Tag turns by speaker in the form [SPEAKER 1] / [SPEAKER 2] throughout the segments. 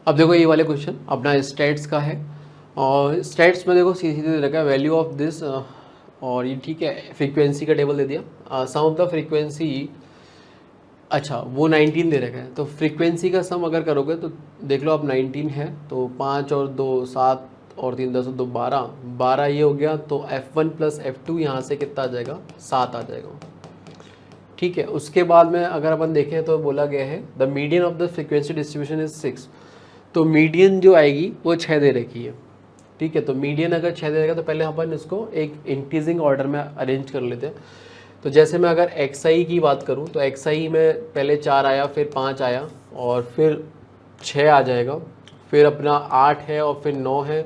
[SPEAKER 1] अब देखो ये वाले क्वेश्चन अपना स्टेट्स का है, और स्टेट्स में देखो सीधे सीधे रखा है वैल्यू ऑफ दिस, और ये ठीक है फ्रीक्वेंसी का टेबल दे दिया, सम ऑफ द फ्रीक्वेंसी, अच्छा वो 19 दे रखा है, तो फ्रीक्वेंसी का सम अगर करोगे तो देख लो अब 19 है, तो 5 और 2 7 और 3 10 2 12 12 ये हो गया, तो F1 प्लस F2 यहाँ से कितना आ जाएगा 7 आ जाएगा। ठीक है, उसके बाद में अगर अपन देखें तो बोला गया है the median of the frequency distribution is 6, तो मीडियन जो आएगी वो 6 दे रखी है। ठीक है, तो मीडियन अगर 6 दे रखा तो पहले अपन इसको एक इंक्रीजिंग ऑर्डर में अरेंज कर लेते हैं। तो जैसे मैं अगर XI की बात करूं तो XI में पहले 4 आया, फिर 5 आया, और फिर 6 आ जाएगा, फिर अपना 8 है, और फिर 9 है,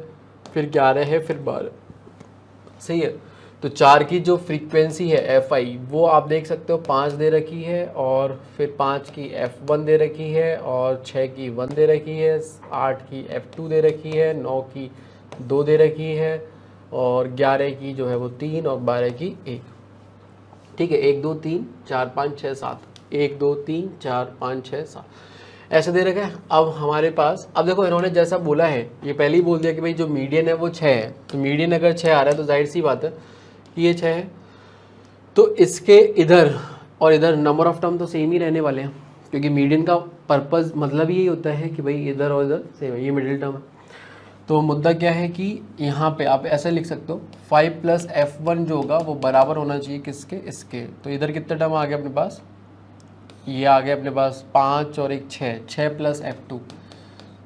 [SPEAKER 1] फिर 11 है, फिर 12। सही है, तो 4 की जो फ्रीक्वेंसी है FI वो आप देख सकते हो 5 दे रखी है, और फिर 5 की F1 दे रखी है, और 6 की 1 दे रखी है, 8 की F2 दे रखी है, 9 की 2 दे रखी है, और 11 की जो है वो 3, और 12 की 1। ठीक है, 1 2 3 4 5 6 7, 1 2 3 4 5 6 7 ऐसे दे रखा है। अब हमारे पास, अब देखो इन्होंने जैसा बोला है ये पहले ही बोल दिया कि भाई जो मीडियन है वो 6 है, तो मीडियन अगर 6 आ रहा है तो जाहिर सी बात है कि ये 6 है, तो इसके इधर और इधर नंबर ऑफ टर्म तो सेम ही रहने वाले हैं, क्योंकि मीडियन का पर्पज़ मतलब यही होता है कि भाई इधर और इधर सेम है, ये मिडिल टर्म है। तो मुद्दा क्या है कि यहाँ पे आप ऐसे लिख सकते हो 5 प्लस F1 जो होगा वो बराबर होना चाहिए किसके, इसके। तो इधर कितना टर्म आ गया अपने पास, ये आ गया अपने पास 5 और एक 6 प्लस F2।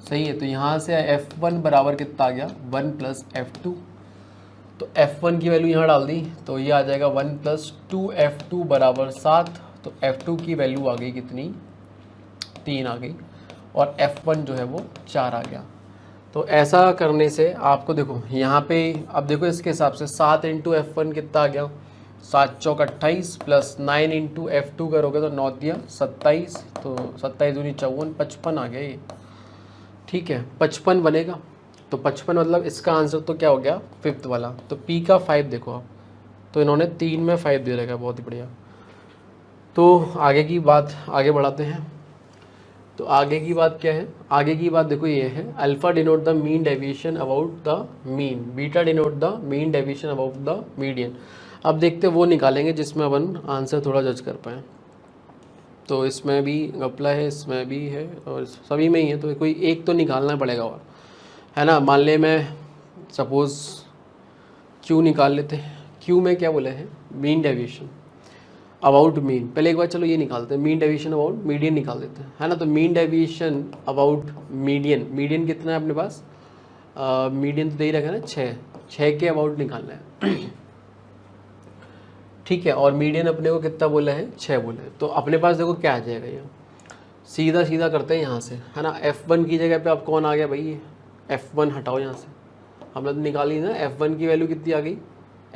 [SPEAKER 1] सही है, तो यहाँ से F1 बराबर कितना आ गया 1 प्लस F2, तो F1 की वैल्यू यहाँ डाल दी, तो ये आ जाएगा 1 प्लस 2F2 बराबर 7, तो F2 की वैल्यू आ गई कितनी 3 आ गई, और F1 जो है वो 4 आ गया। तो ऐसा करने से आपको देखो यहाँ पे, अब देखो इसके हिसाब से 7 इंटू F1 कितना आ गया 7 चौक 28 प्लस 9 इंटू F2 करोगे तो 9 दिया 27, तो 27 दूनी 54, 55 आ गया ये। ठीक है, 55 बनेगा, तो 55 मतलब इसका आंसर तो क्या हो गया 5th वाला। तो P का 5 देखो आप, तो इन्होंने 3 में 5 दे रखा है, बहुत ही बढ़िया। तो आगे की बात आगे बढ़ाते हैं। तो आगे की बात क्या है, आगे की बात देखो ये है alpha denote the mean deviation about the mean, beta denote the mean deviation about the median. अब देखते वो निकालेंगे जिसमें अपन आंसर थोड़ा जज कर पाएँ। तो इसमें भी गपला है, इसमें भी है, और सभी में ही है, तो कोई एक तो निकालना पड़ेगा, और है ना। मान ले मैं सपोज़ Q निकाल लेते हैं, Q में क्या बोले हैं मीन डेविएशन अबाउट मीन। पहले एक बार चलो ये निकालते हैं, मीन डेविएशन अबाउट मीडियन निकाल देते हैं, है ना। तो mean deviation about median, median कितना है अपने पास, मीडियन तो दे ही रखा है ना 6 के अबाउट निकालना है। ठीक है, और मीडियन अपने को कितना बोला है 6 बोला है, तो अपने पास देखो क्या आ जाएगा, ये सीधा सीधा करते हैं यहाँ से, है ना। F1 की जगह पे अब कौन आ गया भाई, F1 हटाओ यहाँ से, हमने तो निकाली ना F1 की वैल्यू कितनी आ गई,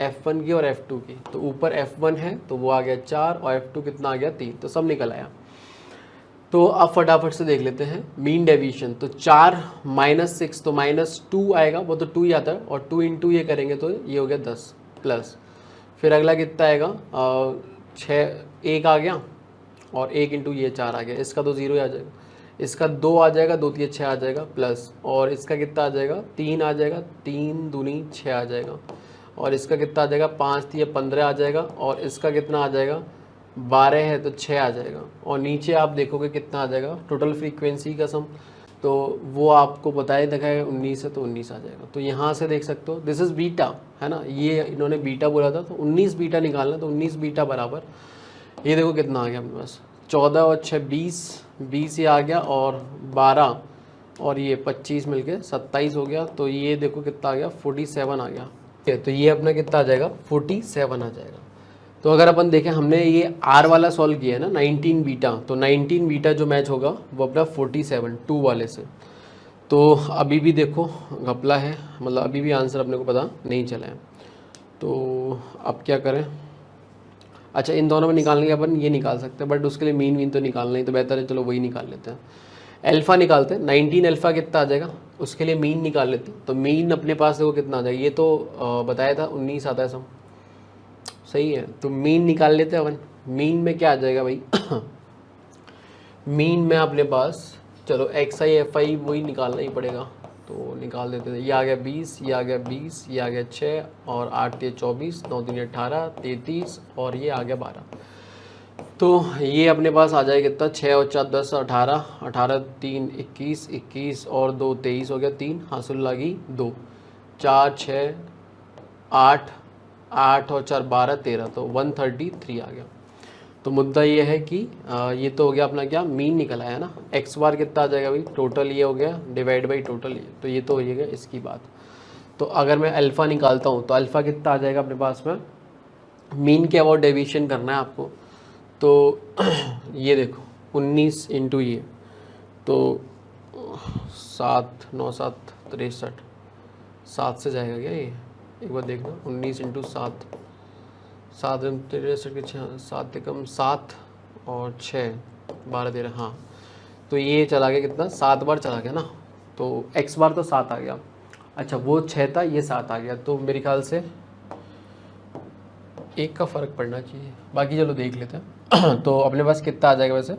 [SPEAKER 1] F1 की और F2 की, तो ऊपर F1 है तो वो आ गया 4, और F2 कितना आ गया 3, तो सब निकल आया। तो अब फटाफट से देख लेते हैं मीन डेविएशन, तो 4 माइनस 6 तो -2 आएगा, वो तो 2 ही आता है, और 2 इंटू ये करेंगे तो ये हो गया 10 प्लस, फिर अगला कितना आएगा 6 1 आ गया, और 1 इंटू ये 4 आ गया, इसका तो 0 ही आ जाएगा, इसका 2 आ जाएगा, 2 3 6 आ जाएगा प्लस, और इसका कितना आ जाएगा 3 आ जाएगा, 3 दूनी 6 आ जाएगा, और इसका कितना आ जाएगा 5 3 15 आ जाएगा, और इसका कितना आ जाएगा 12 है तो 6 आ जाएगा, और नीचे आप देखोगे कितना आ जाएगा टोटल फ्रीक्वेंसी का सम, तो वो आपको बताया देखा है 19 है तो 19 आ जाएगा। तो यहाँ से देख सकते हो दिस इज़ बीटा, है ना, ये इन्होंने बीटा बोला था, तो 19 बीटा निकालना, तो 19 बीटा बराबर ये देखो कितना आ गया अपने पास 14 और 6 20 ये आ गया, और 12 और ये 25 मिलके 27 हो गया, तो ये देखो कितना आ गया 47 आ गया। तो ये अपना कितना आ जाएगा 47 आ जाएगा। तो अगर अपन देखें हमने ये R वाला सॉल्व किया है ना 19 बीटा, तो 19 बीटा जो मैच होगा वो अपना 47 2 वाले से। तो अभी भी देखो घपला है, मतलब अभी भी आंसर अपने को पता नहीं चला है, तो अब क्या करें। अच्छा, इन दोनों में निकालने के अपन ये निकाल सकते हैं, बट उसके लिए मीन तो निकालना ही, तो बेहतर है चलो वही निकाल लेते हैं। अल्फ़ा निकालते हैं, 19 अल्फ़ा कितना आ जाएगा, उसके लिए मीन निकाल लेते हैं। तो मीन अपने पास देखो कितना आ जाएगा, ये तो बताया था 19 आता है सब, सही है। तो मीन निकाल लेते हैं अपन, मीन में क्या आ जाएगा भाई मीन में अपने पास चलो एक्स आई एफ आई वही निकालना ही पड़ेगा, तो निकाल देते हैं। ये आ गया 20, ये आ गया 20, ये आ गया 6 और 8 3 24, 9 3 18 33 और ये आ गया 12। तो ये अपने पास आ जाएगा कितना, 6 और 4 10 18, 18 3 21, 21 और 2 23 हो गया, 3 हासिल लगी 2, 4 6 8, 8 और 4 12 13, तो 133 आ गया। तो मुद्दा ये है कि ये तो हो गया अपना क्या, मीन निकल आया ना। एक्स बार कितना आ जाएगा भाई, टोटल ये हो गया डिवाइड बाई टोटल ये, तो ये तो हो जाएगा इसकी बात। तो अगर मैं अल्फ़ा निकालता हूँ तो अल्फ़ा कितना आ जाएगा अपने पास में, मीन के अबाउट डेविएशन करना है आपको। तो ये देखो 19 इंटू ये, तो 7 9 7 63, 7 से जाएगा क्या ये, एक बार देखना। 19 इंटू 7, 7 63 के 6, 7 एकम 7 और 6 12 13, हाँ। तो ये चला गया कितना, 7 बार चला गया ना, तो x बार तो 7 आ गया। अच्छा वो 6 था, ये 7 आ गया, तो मेरे ख्याल से एक का फ़र्क पड़ना चाहिए, बाकी चलो देख लेते हैं। तो अपने पास कितना आ जाएगा वैसे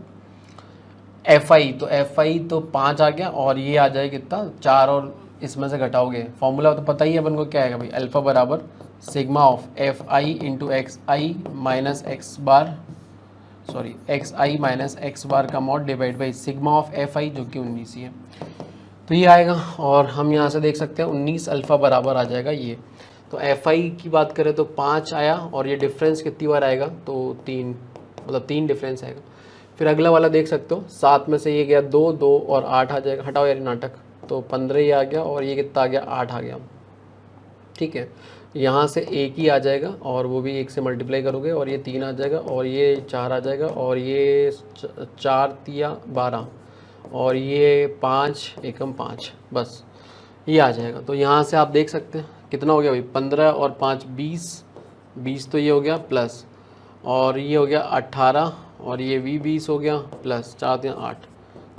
[SPEAKER 1] एफ आई, तो एफ आई तो 5 आ गया, और ये आ जाए कितना 4, और इसमें से घटाओगे, फॉर्मूला तो पता ही है अपन को क्या आएगा भाई, अल्फ़ा बराबर sigma of F I into X I minus X bar, sorry X I minus X bar का mod divide by sigma of F I जो कि 19 ही है। तो ये आएगा, और हम यहाँ से देख सकते हैं 19 अल्फ़ा बराबर आ जाएगा ये। तो एफ आई की बात करें तो 5 आया, और ये डिफरेंस कितनी बार आएगा, तो 3, मतलब 3 डिफरेंस आएगा। फिर अगला वाला देख सकते हो, 7 में से ये गया 2 2 और 8 आ जाएगा, हटाओ यार नाटक, तो 15 ही आ गया, और ये कितना आ गया 8 आ गया। ठीक है, यहाँ से एक ही आ जाएगा, और वो भी 1 से मल्टीप्लाई करोगे, और ये 3 आ जाएगा, और ये 4 आ जाएगा, और ये 4 3 12, और ये 5 एकम 5, बस ये आ जाएगा। तो यहाँ से आप देख सकते हैं कितना हो गया भाई, 15 और 5 20, 20 तो ये हो गया प्लस, और ये हो गया 18, और ये भी 20 हो गया प्लस 4 3 8,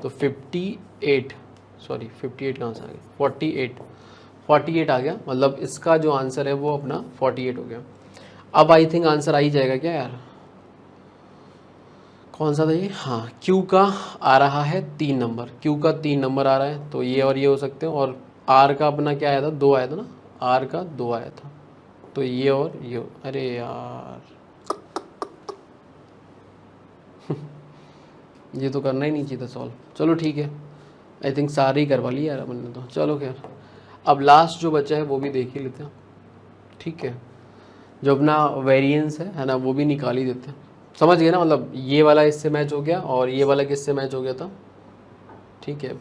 [SPEAKER 1] तो 58, सॉरी 58 कहाँ से आ गया, 48 आ गया। मतलब इसका जो आंसर है वो अपना 48 हो गया। अब आई थिंक आंसर आ ही जाएगा क्या यार, कौन सा था ये, हाँ क्यू का आ रहा है 3 नंबर, क्यू का 3 नंबर आ रहा है, तो ये और ये हो सकते हैं। और आर का अपना क्या आया था, 2 आया था ना, आर का 2 आया था, तो ये और ये, अरे यार ये तो करना ही नहीं चाहिए था सॉल्व। चलो ठीक है, आई थिंक सारे ही करवा लिए यार अपन ने तो। चलो खैर, अब लास्ट जो बचा है वो भी देख ही लेते हैं। ठीक है, जो अपना वेरिएंस है ना, वो भी निकाल ही देते हैं। समझ गए ना, मतलब ये वाला इससे मैच हो गया, और ये वाला किससे मैच हो गया था, ठीक है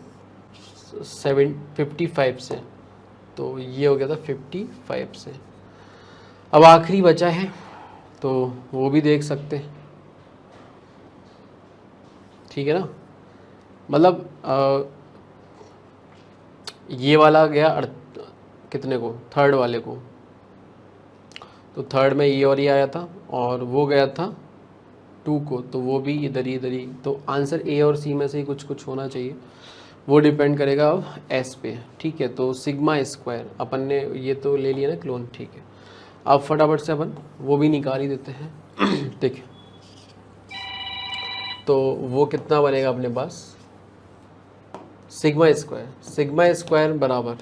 [SPEAKER 1] 55 से, तो ये हो गया था 55 से। अब आखिरी बचा है, तो वो भी देख सकते हैं। ठीक है ना, मतलब ये वाला गया कितने को, थर्ड वाले को, तो थर्ड में ये और ये आया था, और वो गया था 2 को, तो वो भी इधर ही। तो आंसर ए और सी में से ही कुछ कुछ होना चाहिए, वो डिपेंड करेगा अब एस पे। ठीक है, तो सिग्मा स्क्वायर अपन ने ये तो ले लिया ना क्लोन। ठीक है, अब फटाफट से अपन वो भी निकाल ही देते हैं। देखिए, तो वो कितना बनेगा अपने पास, सिग्मा स्क्वायर बराबर,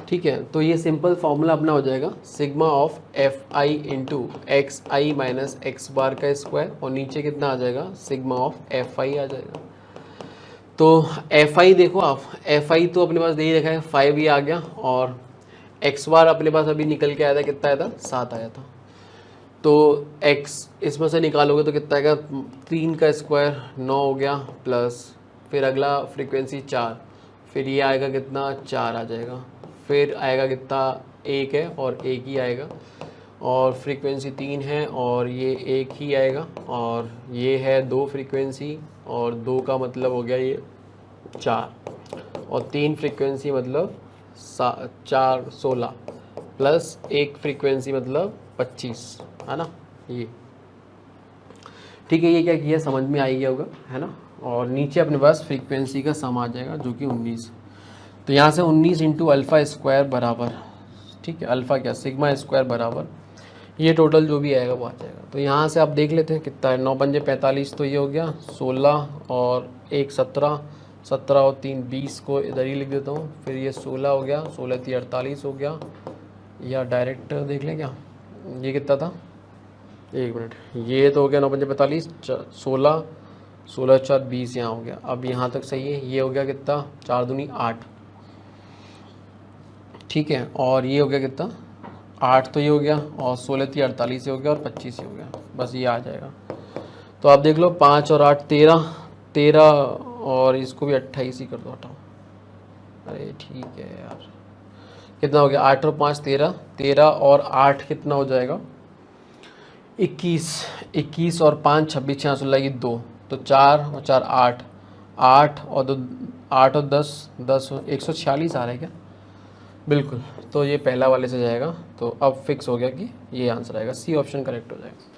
[SPEAKER 1] ठीक है, तो ये सिंपल फार्मूला अपना हो जाएगा sigma of F I into X I minus X bar का स्क्वायर, और नीचे कितना आ जाएगा, सिग्मा ऑफ एफ आई आ जाएगा। तो एफ आई देखो आप, एफ आई तो अपने पास दे ही रखा है, 5 ही आ गया, और एक्स बार अपने पास अभी निकल के आया था, कितना आया था, 7 आया था। तो x इसमें से निकालोगे तो कितना आएगा, 3 का स्क्वायर 9 हो गया, प्लस फिर अगला फ्रीक्वेंसी 4, फिर ये आएगा कितना, 4 आ जाएगा, फिर आएगा कितना, 1 है और 1 ही आएगा, और फ्रीक्वेंसी 3 है और ये 1 ही आएगा, और ये है 2 फ्रीक्वेंसी, और 2 का मतलब हो गया ये 4, और 3 फ्रीक्वेंसी मतलब 4 16, प्लस 1 फ्रीक्वेंसी मतलब 25, है ना ये। ठीक है, ये क्या किया समझ में आ ही गया होगा, है ना। और नीचे अपने पास फ्रीक्वेंसी का सम आ जाएगा जो कि 19, तो यहाँ से 19 इंटू अल्फ़ा स्क्वायर बराबर, ठीक है, अल्फ़ा क्या, सिग्मा स्क्वायर बराबर, ये टोटल जो भी आएगा वो आ जाएगा। तो यहाँ से आप देख लेते हैं कितना है, 9 पंजे 45, तो ये हो गया 16, और 1 17, 17 और 3 20 को इधर ही लिख देता हूँ। फिर ये 16 हो गया, 16 3 48 हो गया, या डायरेक्ट देख लें क्या, ये कितना था, 1 मिनट, ये तो हो गया 9 5 45, 16 16 4 20 यहाँ हो गया। अब यहाँ तक सही है। ये हो गया कितना, 4 दूनी 8, ठीक है। और ये हो गया कितना, 8 तो ये हो गया, और 16 3 48 ये हो गया, और 25 ये हो गया। बस ये आ जाएगा। तो आप देख लो 5 और 8 13, 13 और इसको भी 28 ही कर दो, हटाओ। अरे ठीक है यार, कितना हो गया, 8 और 5 13, 13 और 8 कितना हो जाएगा, 21, 21 और 5 26 6 16 की 2, तो 4 और 4 8, 8 और 2 8 और 10 10 146 आ रहा है क्या, बिल्कुल। तो ये पहला वाले से जाएगा। तो अब फिक्स हो गया कि ये आंसर आएगा, सी ऑप्शन करेक्ट हो जाएगा।